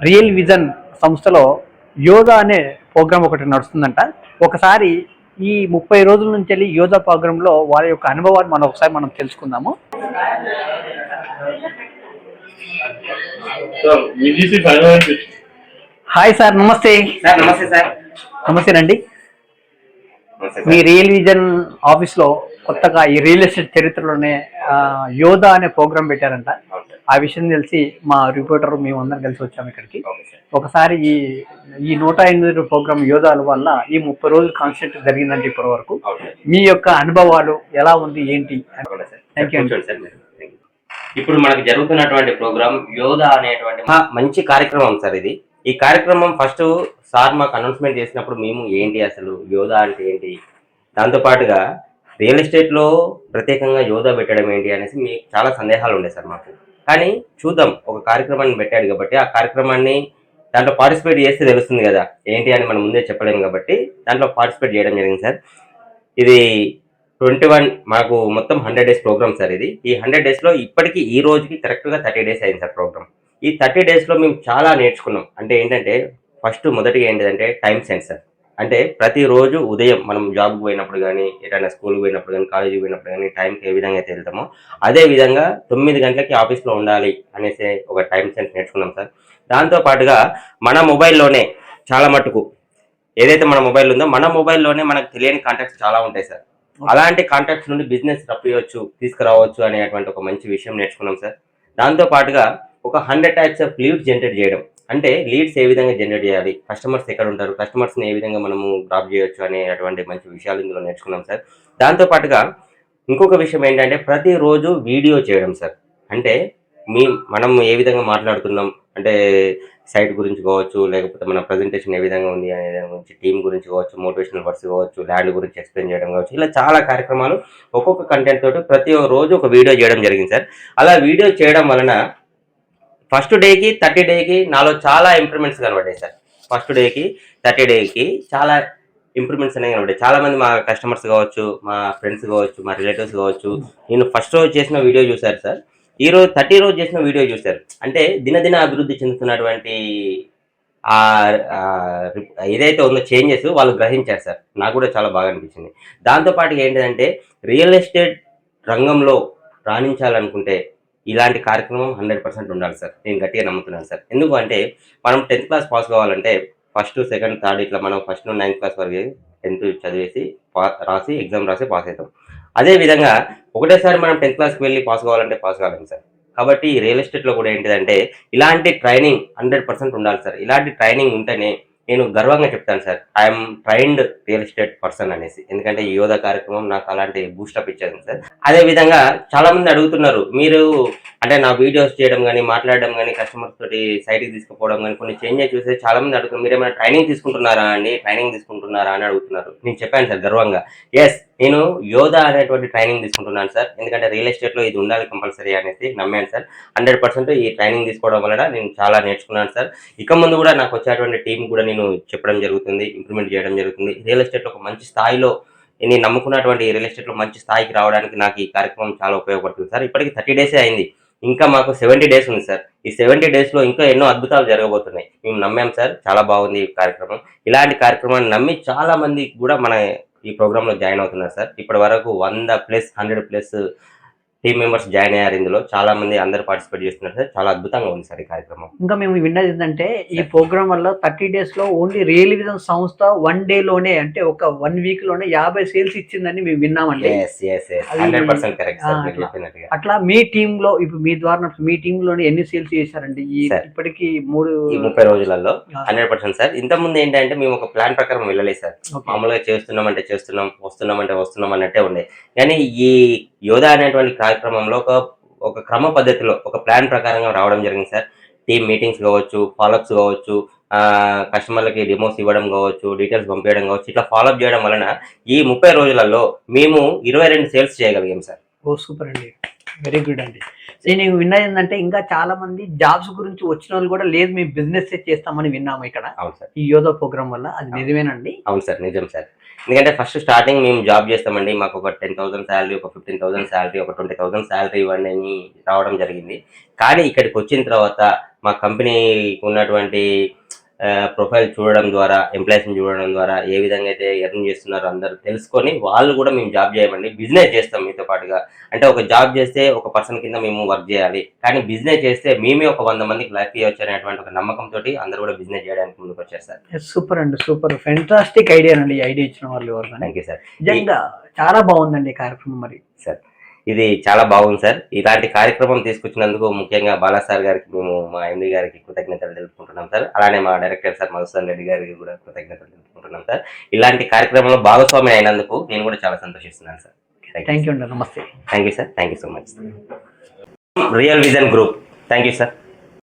Real vision సంస్థలో యోగా అనే programme ఒకటి నడుస్తుందంట. ఒకసారి ఈ 30 రోజుల నుంచి వెళ్ళి యోగా ప్రోగ్రాంలో వారి యొక్క అనుభవాన్ని మనం తెలుసుకుందాము. హాయ్ సార్, నమస్తే. సార్ నమస్తే సార్. నమస్తేనండి. మీ రియల్ విజన్ ఆఫీస్లో కొత్తగా ఈ రియల్ ఎస్టేట్ చరిత్రలోనే యోగా అనే ప్రోగ్రామ్ పెట్టారంట. ఆ విషయం తెలిసి మా రిపోర్టర్ మేమందరం కలిసి వచ్చాము ఇక్కడికి. ఒకసారి ఈ 108 ప్రోగ్రామ్ యోగాల వల్ల ఈ 30 రోజులు కాన్సెప్ట్ జరిగిందంటే ఇప్పటి వరకు మీ యొక్క అనుభవాలు ఎలా ఉంది ఏంటి? Thank you sir. ఇప్పుడు మనకు జరుగుతున్నటువంటి ప్రోగ్రామ్ యోగా అనేటువంటి మంచి కార్యక్రమం సార్. ఈ కార్యక్రమం ఫస్ట్ సార్ మాకు అనౌన్స్మెంట్ చేసినప్పుడు మేము ఏంటి అసలు యోగా అంటే ఏంటి, దాంతోపాటుగా రియల్ ఎస్టేట్లో ప్రత్యేకంగా యోగా పెట్టడం ఏంటి అనేసి మీకు చాలా సందేహాలు ఉండే సార్ మాకు. కానీ చూద్దాం, ఒక కార్యక్రమాన్ని పెట్టాడు కాబట్టి ఆ కార్యక్రమాన్ని దాంట్లో పార్టిసిపేట్ చేస్తే తెలుస్తుంది కదా ఏంటి అని మనం ముందే చెప్పలేము కాబట్టి దాంట్లో పార్టిసిపేట్ చేయడం జరిగింది సార్. ఇది 21 మాకు మొత్తం 100 డేస్ ప్రోగ్రామ్ సార్. ఈ 100 డేస్లో ఇప్పటికీ ఈ రోజుకి కరెక్ట్గా 30 డేస్ అయింది సార్ ప్రోగ్రామ్. ఈ 30 డేస్లో మేము చాలా నేర్చుకున్నాం. అంటే ఏంటంటే మొదటిగా ఏంటంటే టైం సెన్స్ సార్. అంటే ప్రతిరోజు ఉదయం మనం జాబ్కి పోయినప్పుడు కానీ, ఏదైనా స్కూల్కి పోయినప్పుడు కానీ, కాలేజీకి పోయినప్పుడు కానీ టైంకి ఏ విధంగా అయితే వెళ్తామో అదే విధంగా 9 గంటలకి ఆఫీస్లో ఉండాలి అనేసి ఒక టైం సెన్స్ నేర్చుకున్నాం సార్. దాంతోపాటుగా మన మొబైల్లోనే చాలా మటుకు ఏదైతే మన మొబైల్ ఉందో మన మొబైల్లోనే మనకు తెలియని కాంటాక్ట్స్ చాలా ఉంటాయి సార్. అలాంటి కాంటాక్ట్స్ నుండి బిజినెస్ రప్పియవచ్చు, తీసుకురావచ్చు అనేటువంటి ఒక మంచి విషయం నేర్చుకున్నాం సార్. దాంతోపాటుగా ఒక 100 టైప్స్ ఆఫ్ లీడ్స్ జనరేట్ చేయడం. అంటే లీడ్స్ ఏ విధంగా జనరేట్ చేయాలి, కస్టమర్స్ ఎక్కడ ఉంటారు, కస్టమర్స్ని ఏ విధంగా మనము డ్రాప్ చేయొచ్చు అనేటువంటి మంచి విషయాలు ఇందులో నేర్చుకున్నాం సార్. దాంతోపాటుగా ఇంకొక విషయం ఏంటంటే ప్రతిరోజు వీడియో చేయడం సార్. అంటే మనం ఏ విధంగా మాట్లాడుతున్నాం అంటే సైట్ గురించి కావచ్చు, లేకపోతే మన ప్రజెంటేషన్ ఏ విధంగా ఉంది అనే దాని గురించి, టీమ్ గురించి కావచ్చు, మోటివేషనల్ వర్డ్స్ కావచ్చు, ల్యాండ్ గురించి ఎక్స్ప్లెయిన్ చేయడం కావచ్చు, ఇలా చాలా కార్యక్రమాలు ఒక్కొక్క కంటెంట్ తోటి ప్రతి రోజు ఒక వీడియో చేయడం జరిగింది సార్. అలా వీడియో చేయడం వలన ఫస్ట్ డేకి 30 డేకి నాలో చాలా ఇంప్రూవ్మెంట్స్ కనబడ్డాయి సార్. ఫస్ట్ డేకి 30 డేకి చాలా ఇంప్రూవ్మెంట్స్ అనేవి కనబడ్డాయి. చాలా మంది మా కస్టమర్స్ కావచ్చు, మా ఫ్రెండ్స్ కావచ్చు, మా రిలేటివ్స్ కావచ్చు, నేను ఫస్ట్ రోజు చేసిన వీడియో చూశారు సార్. ఈ రోజు 30 రోజు చేసిన వీడియో చూశారు. అంటే దినదిన అభివృద్ధి చెందుతున్నటువంటి ఏదైతే ఉందో చేంజెస్ వాళ్ళు గ్రహించారు సార్. నాకు కూడా చాలా బాగా అనిపించింది. దాంతోపాటు ఏంటంటే రియల్ ఎస్టేట్ రంగంలో రాణించాలనుకుంటే ఇలాంటి కార్యక్రమం 100% ఉండాలి సార్. నేను గట్టిగా నమ్ముతున్నాను సార్. ఎందుకు అంటే మనం 10th క్లాస్ పాస్ కావాలంటే ఫస్ట్, సెకండ్, థర్డ్ ఇట్లా మనం ఫస్ట్ నుండి 9th క్లాస్ వరకు 10th చదివేసి రాసి ఎగ్జామ్ రాసి పాస్ అవుతాం. అదేవిధంగా ఒకటేసారి మనం 10th క్లాస్కి వెళ్ళి పాస్ కావాలంటే పాస్ కాలేము సార్. కాబట్టి రియల్ ఎస్టేట్లో కూడా ఏంటిదంటే ఇలాంటి ట్రైనింగ్ 100% ఉండాలి సార్. ఇలాంటి ట్రైనింగ్ ఉంటేనే నేను గర్వంగా చెప్తాను sir, I'm trained real estate person అనేసి. ఎందుకంటే ఈ యోగా కార్యక్రమం నాకు అలాంటి బూస్టప్ ఇచ్చాను సార్. అదే విధంగా చాలా మంది అడుగుతున్నారు, మీరు అంటే నా వీడియోస్ చేయడం కానీ, మాట్లాడడం కానీ, కస్టమర్స్ తోటి సైట్కి తీసుకుపోవడం కానీ కొన్ని చేంజెస్ చూస్తే చాలా మంది అడుగుతున్నారు, మీరు ఏమైనా ట్రైనింగ్ తీసుకుంటున్నారా అని అడుగుతున్నారు. నేను చెప్పాను సార్ గర్వంగా, ఎస్ నేను యోగా అనేటువంటి ట్రైనింగ్ తీసుకుంటున్నాను సార్. ఎందుకంటే రియల్ ఎస్టేట్లో ఇది ఉండాలి కంపల్సరీ అనేసి నమ్మాను సార్. 100% ఈ ట్రైనింగ్ తీసుకోవడం వలన నేను చాలా నేర్చుకున్నాను సార్. ఇక ముందు కూడా నాకు వచ్చేటువంటి టీం కూడా నేను చెప్పడం జరుగుతుంది, ఇంప్లిమెంట్ చేయడం జరుగుతుంది. రియల్ ఎస్టేట్లో ఒక మంచి స్థాయిలో నేను నమ్ముకున్నటువంటి రియల్ ఎస్టేట్లో మంచి స్థాయికి రావడానికి నాకు ఈ కార్యక్రమం చాలా ఉపయోగపడుతుంది సార్. ఇప్పటికి 30 డేసే అయింది, ఇంకా మాకు 70 డేస్ ఉంది సార్. ఈ 70 డేస్లో ఇంకా ఎన్నో అద్భుతాలు జరగబోతున్నాయి. మేము నమ్మాం సార్, చాలా బాగుంది ఈ కార్యక్రమం. ఇలాంటి కార్యక్రమాన్ని నమ్మి చాలా మంది కూడా మన ఈ ప్రోగ్రాంలో జాయిన్ అవుతున్నారు సార్. ఇప్పటి వరకు 100+ టీమ్ మెంబర్స్ జాయిన్ అయ్యారు. ఇందులో చాలా మంది అందరూ పార్టిసిపేట్ చేస్తున్నారు సార్. చాలా అద్భుతంగా ఉంది సార్ ఈ కార్యక్రమం. ఇంకా మేము విన్నది ఏంటంటే ఈ ప్రోగ్రామ్ వల్ల 30 డేస్లో ఓన్లీ రియల్ విజన్ సంస్థ 1 డేలోనే అంటే ఒక 1 వీక్లోనే 50 సేల్స్ ఇచ్చిందని మేము విన్నామండి. 100% కరెక్ట్ సార్. అట్లా మీ టీంలో ఇప్పుడు మీ ద్వారా మీ టీంలోనే ఎన్ని సేల్స్ చేశారండి ఇప్పటికి 30 రోజులలో? 100% సార్. ఇంతకుముందు ఏంటంటే మేము ఒక ప్లాన్ ప్రకారం వెళ్ళలేదు సార్. మామూలుగా చేస్తున్నాం వస్తున్నాం అన్నట్టే ఉండే. కానీ ఈ యోగా అనేటువంటి కార్యక్రమంలో ఒక క్రమ పద్ధతిలో ఒక ప్లాన్ ప్రకారంగా రావడం జరిగింది సార్. టీమ్ మీటింగ్స్ కావచ్చు, ఫాలోఅప్స్ కావచ్చు, కస్టమర్లకి డెమోస్ ఇవ్వడం కావచ్చు, డీటెయిల్స్ పంపించడం కావచ్చు, ఇట్లా ఫాలోఅప్ చేయడం వలన ఈ 30 రోజులలో మేము 22 సేల్స్ చేయగలిగాం సార్. ఓ సూపర్ అండి, వెరీ గుడ్ అండి. నేను విన్నది ఏంటంటే ఇంకా చాలా మంది జాబ్స్ గురించి వచ్చిన వాళ్ళు కూడా లేదు మేము బిజినెస్ చేస్తామని విన్నాము ఇక్కడ. అవును సార్, ఈ యోగా ప్రోగ్రామ్ వల్ల. అది నిజమేనండి? అవును సార్, నిజం సార్. ఎందుకంటే ఫస్ట్ స్టార్టింగ్ మేము జాబ్ చేస్తామండి, మాకు ఒక 10,000 శాలరీ, ఒక 15,000 శాలరీ, ఒక 20,000 శాలరీ ఇవ్వండి అని రావడం జరిగింది. కానీ ఇక్కడికి వచ్చిన తర్వాత మా కంపెనీకి ఉన్నటువంటి ప్రొఫైల్ చూడడం ద్వారా, ఎంప్లాయీస్ని చూడడం ద్వారా ఏ విధంగా అయితే ఎర్న్ చేస్తున్నారో అందరూ తెలుసుకొని వాళ్ళు కూడా మేము జాబ్ చేయమండి, బిజినెస్ చేస్తాం మీతో పాటుగా. అంటే ఒక జాబ్ చేస్తే ఒక పర్సన్ కింద మేము వర్క్ చేయాలి, కానీ బిజినెస్ చేస్తే మేమే ఒక 100 మందికి లైఫ్ ఇవ్వచ్చు అనేటువంటి ఒక నమ్మకంతో అందరూ కూడా బిజినెస్ చేయడానికి ముందుకు వచ్చారు సార్. సూపర్ అండి, సూపర్ ఫెంటాస్టిక్ ఐడియా అండి. ఈ ఐడియా ఇచ్చిన వాళ్ళు ఎవరు? Thank you sir. నిజంగా చాలా బాగుందండి ఈ కార్యక్రమం. మరి సార్ ఇది చాలా బాగుంది సార్. ఇలాంటి కార్యక్రమం తీసుకొచ్చినందుకు ముఖ్యంగా బాలా సార్ గారికి మేము మా ఎండి గారికి కృతజ్ఞతలు తెలుపుకుంటున్నాం సార్. అలానే మా డైరెక్టర్ సార్ మధుసూదన్ రెడ్డి గారికి కూడా కృతజ్ఞతలు తెలుపుకుంటున్నాం సార్. ఇలాంటి కార్యక్రమంలో భాగస్వామి అయినందుకు నేను కూడా చాలా సంతోషిస్తున్నాను సార్. థ్యాంక్ యూ అండి. నమస్తే. Thank you sir. Thank you so much. Real vision group. Thank you sir.